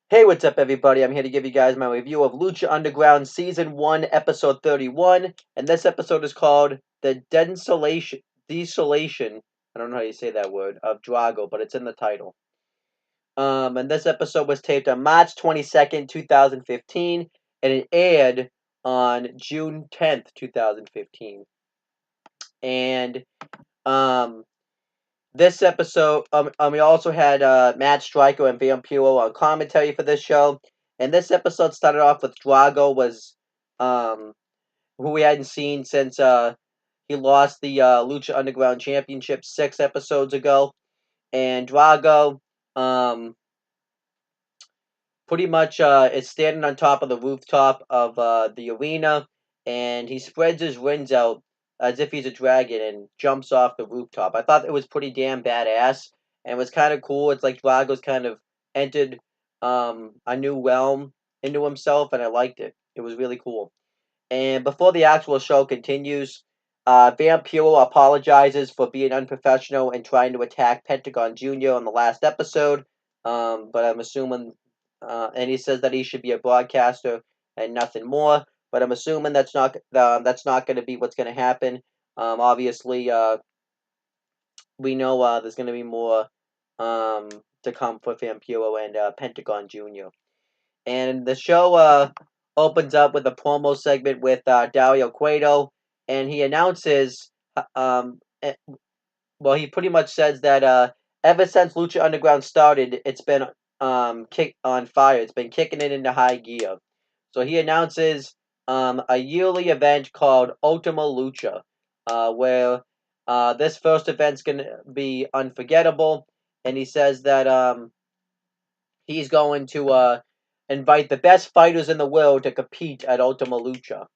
Hey, what's up, everybody? I'm here to give you guys my review of Lucha Underground Season 1, Episode 31, and this episode is called The Desolation, I don't know how you say that word, of Drago, but it's in the title. And this episode was taped on March 22nd, 2015, and it aired on June 10th, 2015. And, um, This episode, we also had Matt Stryker and Vampiro on commentary for this show, and this episode started off with Drago um, who we hadn't seen since he lost the Lucha Underground Championship 6 episodes ago, and Drago um, pretty much is standing on top of the rooftop of the arena, and he spreads his wings out as if he's a dragon and jumps off the rooftop. I thought it was pretty damn badass, and it was kind of cool. It's like Drago's kind of entered a new realm into himself, and I liked it. It was really cool. And before the actual show continues, Vampiro apologizes for being unprofessional and trying to attack Pentagon Jr. on the last episode. But I'm assuming, and he says that he should be a broadcaster and nothing more. But I'm assuming that's not going to be what's going to happen. Obviously, we know there's going to be more um, to come for Vampiro and Pentagon Jr. And the show opens up with a promo segment with Dario Cueto, and he announces, eh, well, he pretty much says that ever since Lucha Underground started, it's been kick on fire. It's been kicking it into high gear. So he announces a yearly event called Ultima Lucha, where this first event's gonna be unforgettable, and he says that he's going to invite the best fighters in the world to compete at Ultima Lucha.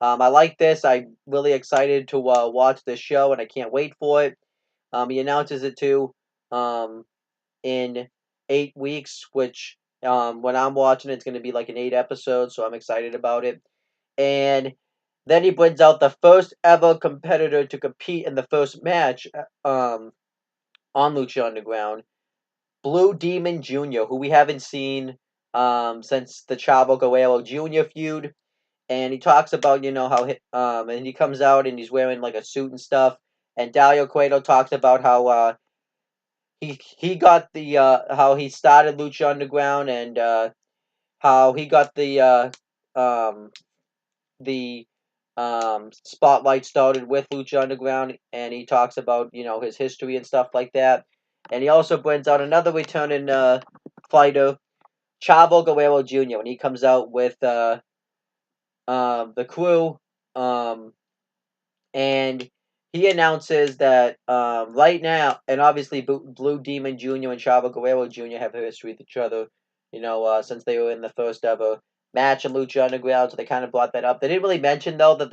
I like this. I'm really excited to watch this show, and I can't wait for it. He announces it too in 8 weeks, which when I'm watching it's going to be like an 8 episodes, so I'm excited about it. And then he brings out the first ever competitor to compete in the first match on Lucha Underground, Blue Demon Jr., who we haven't seen since the Chavo Guerrero Jr. feud. And he talks about, and he comes out and he's wearing like a suit and stuff. And Dario Cueto talks about how he got the how he started Lucha Underground and how he got um the spotlight started with Lucha Underground, and he talks about his history and stuff like that. And he also brings out another returning fighter, Chavo Guerrero Jr. when he comes out with the crew, um, and he announces that right now, and obviously Blue Demon Jr. and Chavo Guerrero Jr. have a history with each other, since they were in the first ever match in Lucha Underground, so they kind of brought that up. They didn't really mention though that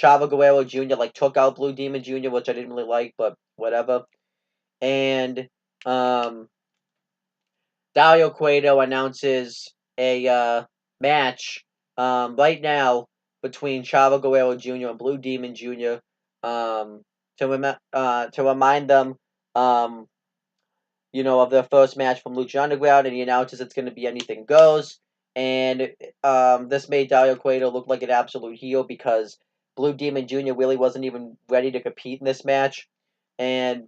Chavo Guerrero Jr. like took out Blue Demon Jr., which I didn't really like, but whatever. And um, Dario Cueto announces a match right now between Chavo Guerrero Jr. and Blue Demon Jr. To remind them, um, of their first match from Lucha Underground, and he announces it's going to be anything goes. And this made Dario Cueto look like an absolute heel because Blue Demon Jr. really wasn't even ready to compete in this match. And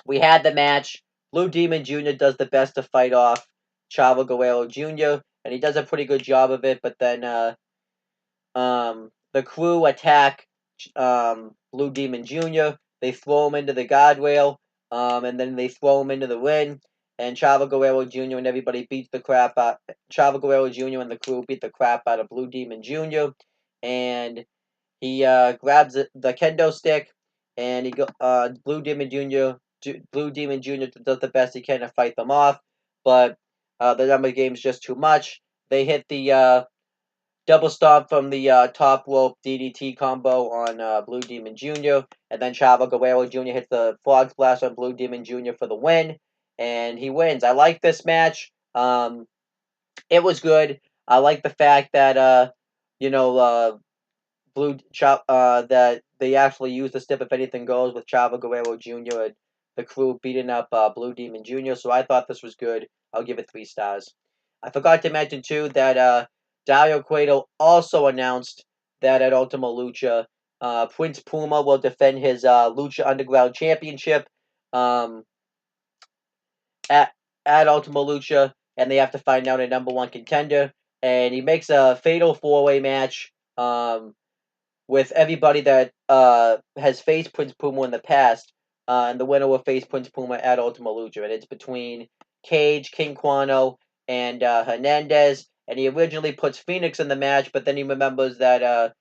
we had the match. Blue Demon Jr. does the best to fight off Chavo Guerrero Jr., and he does a pretty good job of it, but then the crew attack Blue Demon Jr., they throw him into the guardrail, and then they throw him into the ring, and Chavo Guerrero Jr. and everybody beats the crap out. Chavo Guerrero Jr. and the crew beat the crap out of Blue Demon Jr., and he grabs the kendo stick, and Blue Demon Jr. does the best he can to fight them off, but the number of games just too much. They hit the double stomp from the top rope DDT combo on Blue Demon Jr., and then Chavo Guerrero Jr. hits the frog splash on Blue Demon Jr. for the win, and he wins. I like this match. It was good. I like the fact that you know, that they actually used the stip if anything goes with Chavo Guerrero Jr. and the crew beating up Blue Demon Jr. So I thought this was good. I'll give it 3 stars. I forgot to mention too that Dario Cueto also announced that at Ultima Lucha, Prince Puma will defend his Lucha Underground Championship um, at Ultima Lucha, and they have to find out a number one contender. And he makes a fatal four-way match with everybody that has faced Prince Puma in the past, and the winner will face Prince Puma at Ultima Lucha, and it's between Cage, King Quano, and Hernandez. And he originally puts Phoenix in the match, but then he remembers that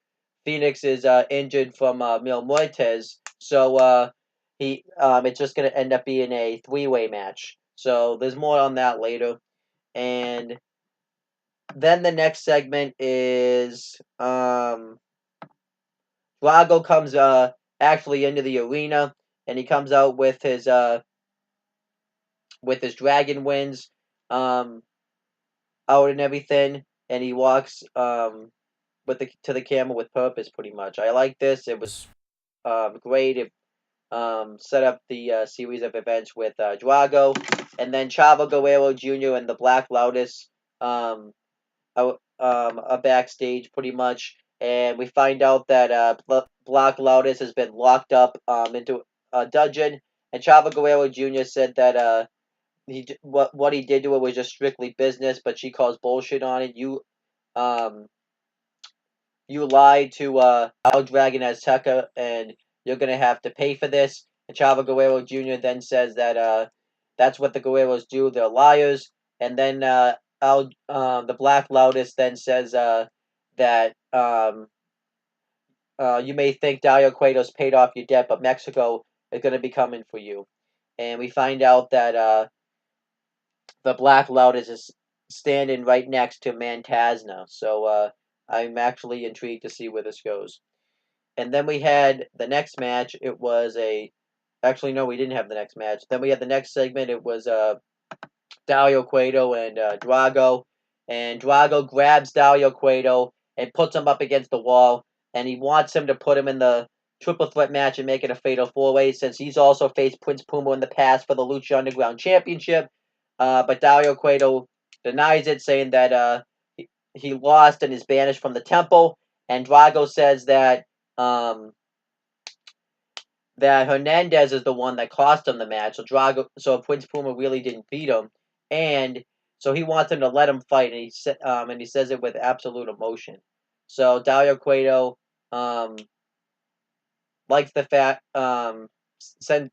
Phoenix is injured from Mil Muertes, so he it's just going to end up being a three-way match. So there's more on that later, and then the next segment is Drago comes actually into the arena, and he comes out with his dragon wings um out and everything, and he walks with the to the camera with purpose, pretty much. I like this. It was great. It set up the series of events with Drago, and then Chavo Guerrero Jr. and the Black Lotus um are backstage pretty much, and we find out that Black Lotus has been locked up into a dungeon, and Chavo Guerrero Jr. said that what he did to her was just strictly business, but she calls bullshit on it. Um you lied to El Dragon Azteca, and you're gonna have to pay for this. And Chavo Guerrero Jr. then says that that's what the Guerreros do. They're liars. And then the Black Lotus then says that you may think Dario Cueto's paid off your debt, but Mexico is going to be coming for you. And we find out that the Black Lotus is standing right next to Mantazna. So I'm actually intrigued to see where this goes. And then we had the next match. It was a actually no, we didn't have the next match. Then we had the next segment. It was Dario Cueto and Drago, and Drago grabs Dario Cueto and puts him up against the wall, and he wants him to put him in the triple threat match and make it a fatal four-way, since he's also faced Prince Puma in the past for the Lucha Underground Championship. But Dario Cueto denies it, saying that he lost and is banished from the temple. And Drago says um, that Hernandez is the one that cost him the match. So Prince Puma really didn't beat him, and so he wants him to let him fight, and he says it with absolute emotion. So Dario Cueto um, likes the fact since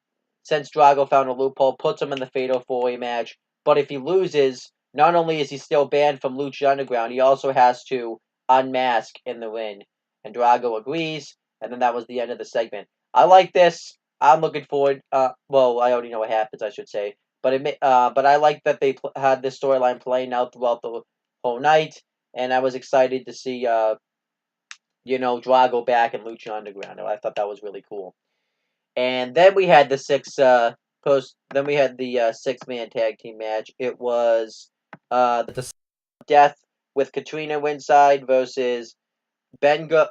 Drago found a loophole, puts him in the fatal four-way match. But if he loses, not only is he still banned from Lucha Underground, he also has to unmask in the ring. And Drago agrees, and then that was the end of the segment. I like this. I'm looking forward. Well, I already know what happens, I should say. But I like that they had this storyline playing out throughout the whole night, and I was excited to see Drago back in Lucha Underground. I thought that was really cool. And then we had the six-man tag team match. It was the Death with Katrina Winside versus Ben Gala.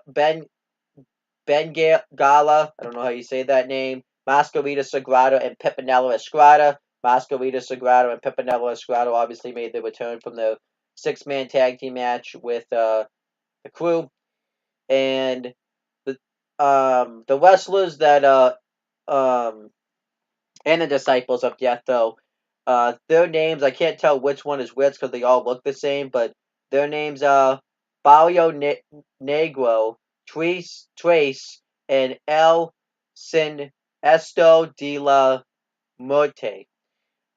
I don't know how you say that name. Mascarita Sagrado and Pimpinella Estrada. Mascarita Sagrado and Pimpinella Estrada obviously made their return from the six-man tag team match with the crew, and the wrestlers that um and the Disciples of Death, though. Their names, I can't tell which one is which because they all look the same, but their names are Barrio Negro, Trace, and El Sin Esto de la Muerte.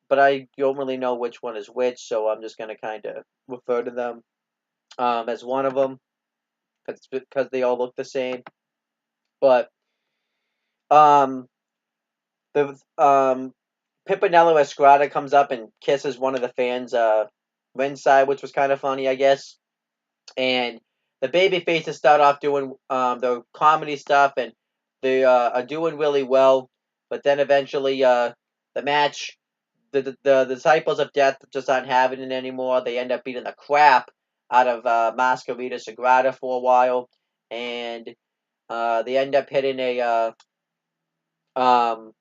But I don't really know which one is which, so I'm just going to kind of refer to them as one of them because they all look the same. But um, the Pimpinello Estrada comes up and kisses one of the fans ringside, which was kind of funny, I guess. And the baby faces start off doing the comedy stuff, and they are doing really well. But then eventually, the match, the Disciples of Death just aren't having it anymore. They end up beating the crap out of Mascarita Sagrada for a while, and they end up hitting um,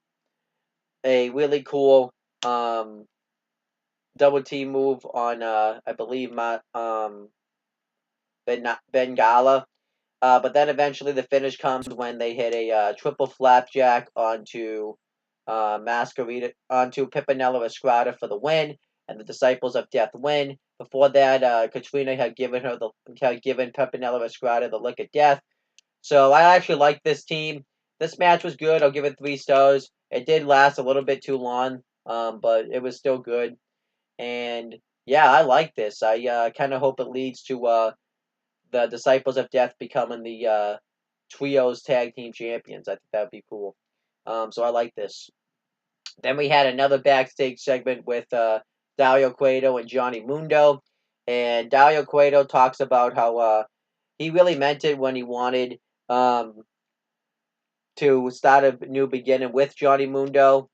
a really cool um, double team move on I believe my Bengala. But then eventually the finish comes when they hit a triple flapjack onto Masquerita onto Pimpinella Estrada for the win, and the Disciples of Death win. Before that, Katrina had given Pimpinella Estrada the look of death. So I actually like this team. This match was good. I'll give it 3 stars. It did last a little bit too long, but it was still good. And yeah, I like this. I kind of hope it leads to the Disciples of Death becoming the Trios Tag Team Champions. I think that would be cool. So I like this. Then we had another backstage segment with Dario Cueto and Johnny Mundo. And Dario Cueto talks about how he really meant it when he wanted um, to start a new beginning with Johnny Mundo.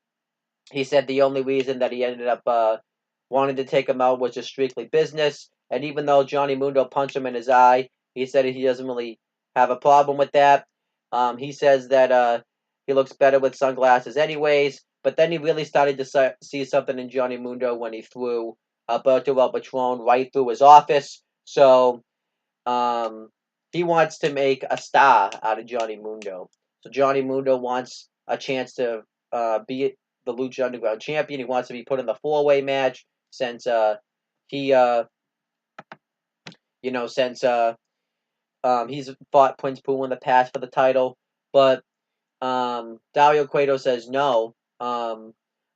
He said the only reason that he ended up wanting to take him out was just strictly business. And even though Johnny Mundo punched him in his eye, he said he doesn't really have a problem with that. He says that he looks better with sunglasses, anyways. But then he really started to see something in Johnny Mundo when he threw Alberto El Patron right through his office. So um, he wants to make a star out of Johnny Mundo. So Johnny Mundo wants a chance to be the Lucha Underground champion. He wants to be put in the four-way match since he, since he's fought Prince Puma in the past for the title. But Dario Cueto says no.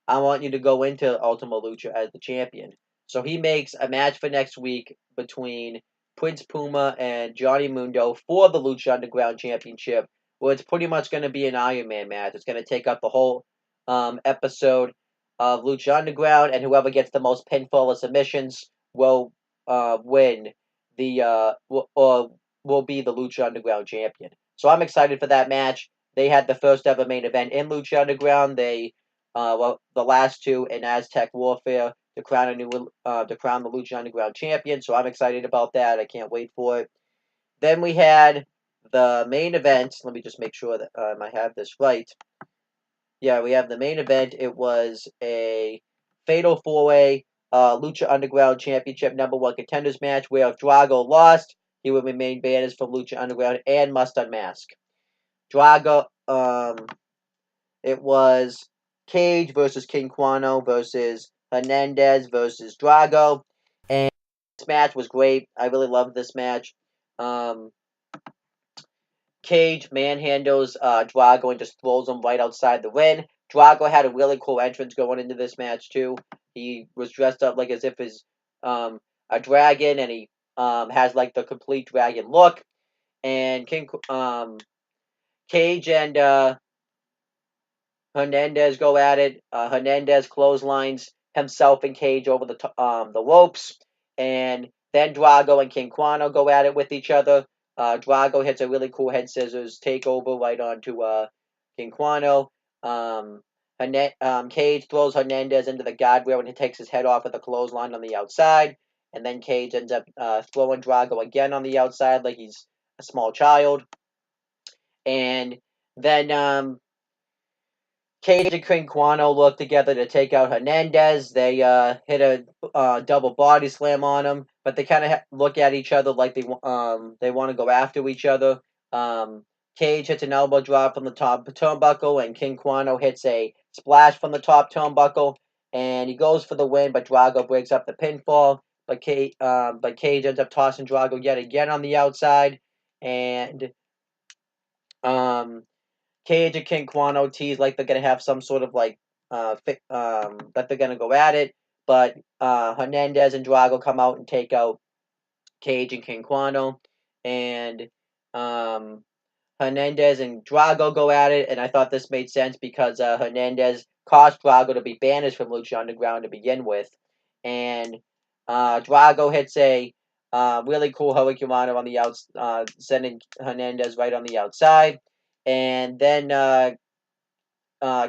I want you to go into Ultima Lucha as the champion. So he makes a match for next week between Prince Puma and Johnny Mundo for the Lucha Underground Championship, where it's pretty much going to be an Iron Man match. It's going to take up the whole episode of Lucha Underground, and whoever gets the most pinfall or submissions will win or will be the Lucha Underground champion. So I'm excited for that match. They had the first ever main event in Lucha Underground. They the last two in Aztec Warfare to crown the Lucha Underground champion. So I'm excited about that. I can't wait for it. Then we had the main event. Let me just make sure that I have this right. Yeah, we have the main event. It was a fatal four-way Lucha Underground Championship #1 contenders match where if Drago lost, he would remain banned from Lucha Underground and must unmask. Drago, it was Cage versus King Quano versus Hernandez versus Drago, and this match was great. I really loved this match. Um, Cage manhandles Drago and just throws him right outside the ring. Drago had a really cool entrance going into this match too. He was dressed up like as if he's a dragon, and he has like the complete dragon look. And Cage and Hernandez go at it. Hernandez clotheslines himself and Cage over the ropes, and then Drago and King Quano go at it with each other. Drago hits a really cool head scissors takeover right onto King Quano. Cage throws Hernandez into the guardrail and he takes his head off with a clothesline on the outside. And then Cage ends up throwing Drago again on the outside like he's a small child. And then Cage and King Quano work together to take out Hernandez. They hit a double body slam on him, but they kind of look at each other like they want to go after each other. Cage hits an elbow drop from the top turnbuckle, and King Quano hits a splash from the top turnbuckle, and he goes for the win, but Drago breaks up the pinfall. But Cage ends up tossing Drago yet again on the outside, and um, Cage and King Quano tease like they're gonna have some sort of like that they're gonna go at it, but Hernandez and Drago come out and take out Cage and King Quano, and um, Hernandez and Drago go at it, and I thought this made sense because Hernandez caused Drago to be banished from Lucha Underground to begin with, and Drago hits a really cool Hurricanrana on the sending Hernandez right on the outside, and then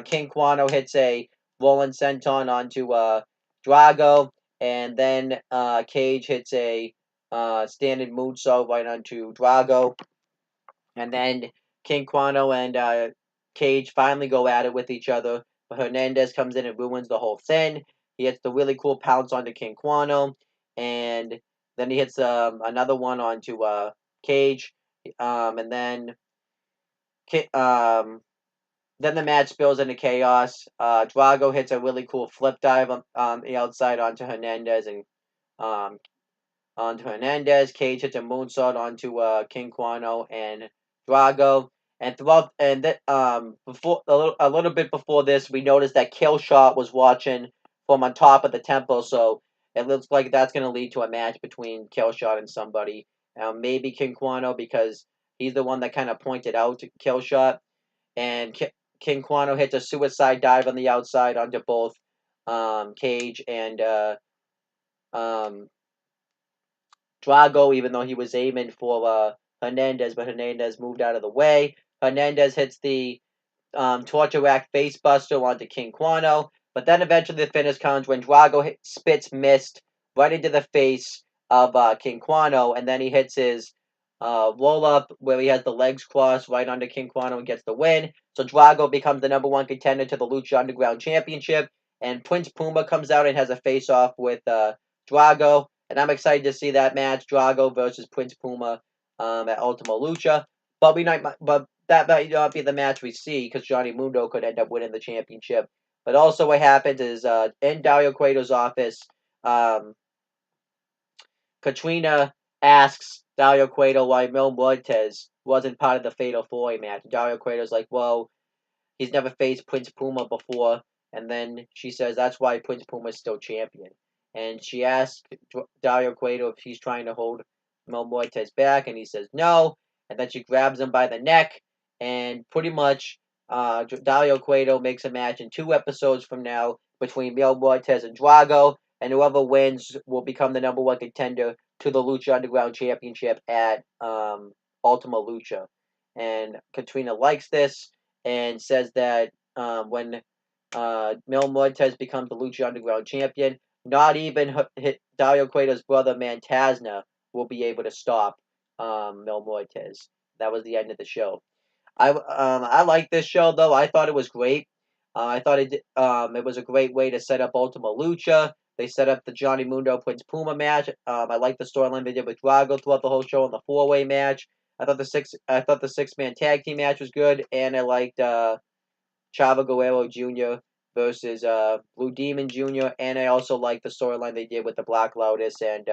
King Quano hits a rolling senton onto Drago, and then Cage hits a standard moonsault right onto Drago, and then King Quano and Cage finally go at it with each other, but Hernandez comes in and ruins the whole thing. He hits the really cool pounce onto King Quano, and then he hits another one onto Cage, and then the match spills into chaos. Drago hits a really cool flip dive on the outside onto Hernandez, and um, onto Hernandez. Cage hits a moonsault onto King Quano and Drago. And throughout, and that before a little bit before this, we noticed that Killshot was watching from on top of the temple, so it looks like that's going to lead to a match between Killshot and somebody. Maybe King Quano, because he's the one that kind of pointed out to Killshot. And King Quano hits a suicide dive on the outside onto both Cage and um, Drago, even though he was aiming for Hernandez, but Hernandez moved out of the way. Hernandez hits the Torture Rack Facebuster onto King Quano, but then eventually the finish comes when Drago spits mist right into the face of King Quano, and then he hits his roll up where he has the legs crossed right onto King Quano and gets the win. So Drago becomes the #1 contender to the Lucha Underground Championship, and Prince Puma comes out and has a face off with Drago, and I'm excited to see that match, Drago versus Prince Puma at Ultima Lucha. But that might not be the match we see because Johnny Mundo could end up winning the championship. But also, what happens is in Dario Cueto's office, um, Katrina asks Dario Cueto why Mil Muertes wasn't part of the Fatal 4-Way match. Dario Cueto's like, well, he's never faced Prince Puma before. And then she says that's why Prince Puma is still champion. And she asks Dario Cueto if he's trying to hold Mil Muertes back, and he says no. And then she grabs him by the neck, and pretty much Dario Cueto makes a match in 2 episodes from now between Mil Muertes and Drago, and whoever wins will become the #1 contender to the Lucha Underground Championship at Ultima Lucha. And Katrina likes this and says that when Mil Muertes becomes the Lucha Underground champion, not even Dario Cueto's brother Mantasna will be able to stop Mil Muertes. That was the end of the show. I like this show though. I thought it was great. I thought it was a great way to set up Ultima Lucha. They set up the Johnny Mundo Prince Puma match. I liked the storyline they did with Drago throughout the whole show in the 4-way match. I thought the 6-man tag team match was good, and I liked Chavo Guerrero Jr. versus Blue Demon Jr. And I also liked the storyline they did with the Black Lotus and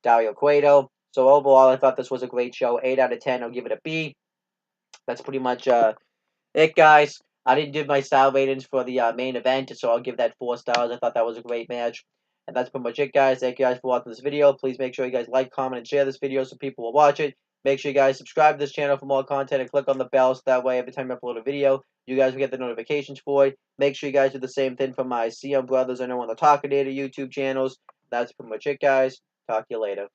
Dario Cueto. So overall, I thought this was a great show. 8 out of 10. I'll give it a B. That's pretty much it, guys. I didn't do my style ratings for the main event, so I'll give that 4 stars. I thought that was a great match. And that's pretty much it, guys. Thank you guys for watching this video. Please make sure you guys like, comment, and share this video so people will watch it. Make sure you guys subscribe to this channel for more content and click on the bell so that way every time I upload a video, you guys will get the notifications for it. Make sure you guys do the same thing for my CM Brothers and No One the Talkative YouTube channels. That's pretty much it, guys. Talk to you later.